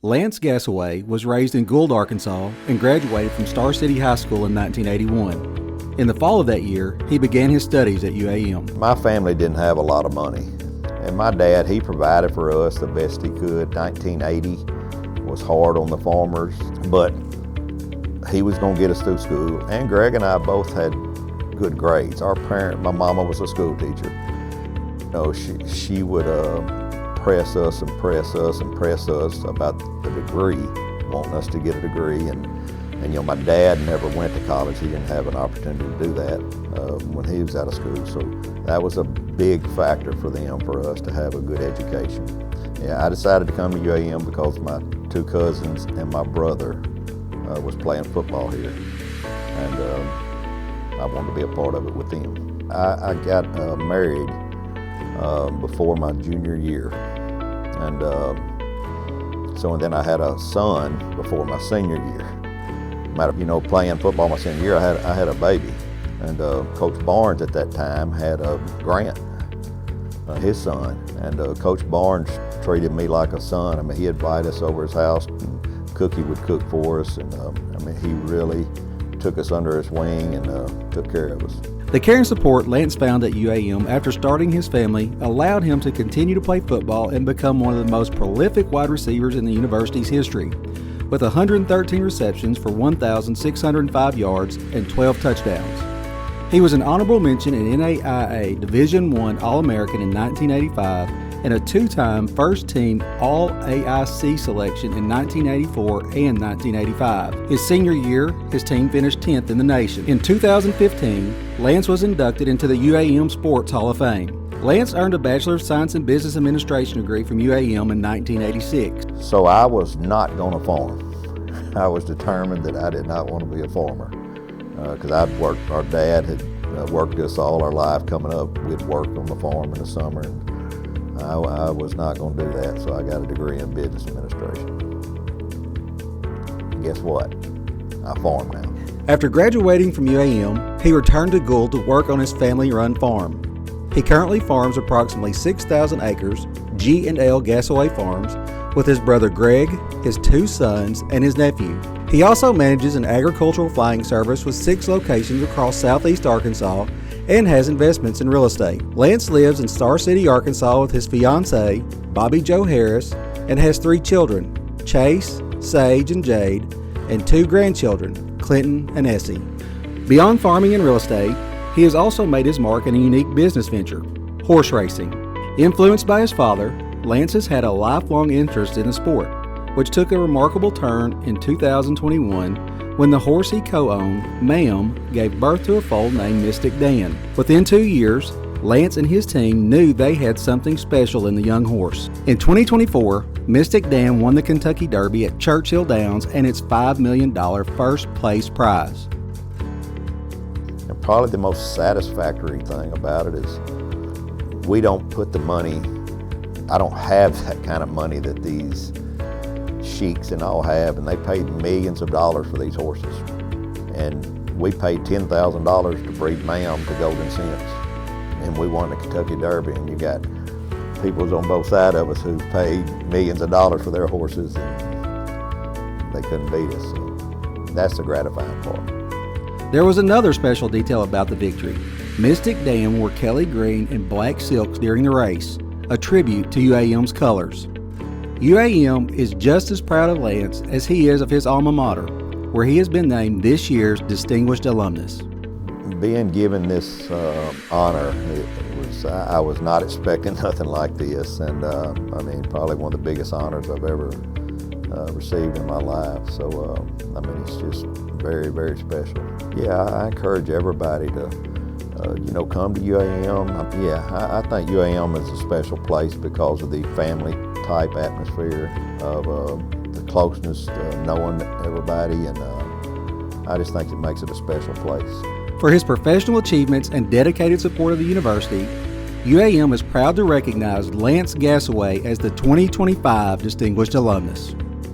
Lance Gasaway was raised in Gould, Arkansas, and graduated from Star City High School in 1981. In the fall of that year, he began his studies at UAM. My family didn't have a lot of money, and my dad, he provided for us the best he could. 1980 was hard on the farmers, but he was going to get us through school. And Greg and I both had good grades. My mama was a school teacher. You know, she would press us about the degree, wanting us to get a degree. And you know, my dad never went to college. He didn't have an opportunity to do that when he was out of school. So that was a big factor for them, for us to have a good education. Yeah, I decided to come to UAM because my two cousins and my brother was playing football here. And I wanted to be a part of it with them. I got married before my junior year. And then I had a son before my senior year. You know, playing football my senior year, I had a baby. And Coach Barnes at that time had Grant, his son. And Coach Barnes treated me like a son. I mean, he'd invite us over his house, and Cookie would cook for us. And I mean, he really took us under his wing and took care of us. The care and support Lance found at UAM after starting his family allowed him to continue to play football and become one of the most prolific wide receivers in the university's history, with 113 receptions for 1,605 yards and 12 touchdowns. He was an honorable mention in NAIA Division I All-American in 1985 and a two-time first-team All-AIC selection in 1984 and 1985. His senior year, his team finished 10th in the nation. In 2015, Lance was inducted into the UAM Sports Hall of Fame. Lance earned a Bachelor of Science in Business Administration degree from UAM in 1986. So I was not going to farm. I was determined that I did not want to be a farmer because our dad had worked us all our life coming up. We'd worked on the farm in the summer. And I was not going to do that, so I got a degree in business administration. And guess what? I farm now. After graduating from UAM, he returned to Gould to work on his family-run farm. He currently farms approximately 6,000 acres, G and L Gasaway Farms, with his brother Greg, his two sons, and his nephew. He also manages an agricultural flying service with 6 locations across southeast Arkansas and has investments in real estate. Lance lives in Star City, Arkansas with his fiancée, Bobby Jo Harris, and has 3 children, Chase, Sage, and Jade, and 2 grandchildren, Clinton and Essie. Beyond farming and real estate, he has also made his mark in a unique business venture, horse racing. Influenced by his father, Lance has had a lifelong interest in the sport, which took a remarkable turn in 2021 when the horse he co-owned, Ma'am, gave birth to a foal named Mystic Dan. Within 2 years, Lance and his team knew they had something special in the young horse. In 2024, Mystic Dan won the Kentucky Derby at Churchill Downs and its $5 million first place prize. And probably the most satisfactory thing about it is we don't put the money, I don't have that kind of money that these sheiks and all have, and they paid millions of dollars for these horses. And we paid $10,000 to breed Ma'am to Golden Cents. And we won the Kentucky Derby, and you got people on both sides of us who paid millions of dollars for their horses, and they couldn't beat us. So that's the gratifying part. There was another special detail about the victory. Mystic Dan wore Kelly green and black silks during the race, a tribute to UAM's colors. UAM is just as proud of Lance as he is of his alma mater, where he has been named this year's Distinguished Alumnus. Being given this honor, I was not expecting nothing like this, and I mean, probably one of the biggest honors I've ever received in my life. So, I mean, it's just very, very special. Yeah, I encourage everybody to, come to UAM. I think UAM is a special place because of the family-type atmosphere of the closeness, knowing everybody, and I just think it makes it a special place. For his professional achievements and dedicated support of the university, UAM is proud to recognize Lance Gasaway as the 2025 Distinguished Alumnus.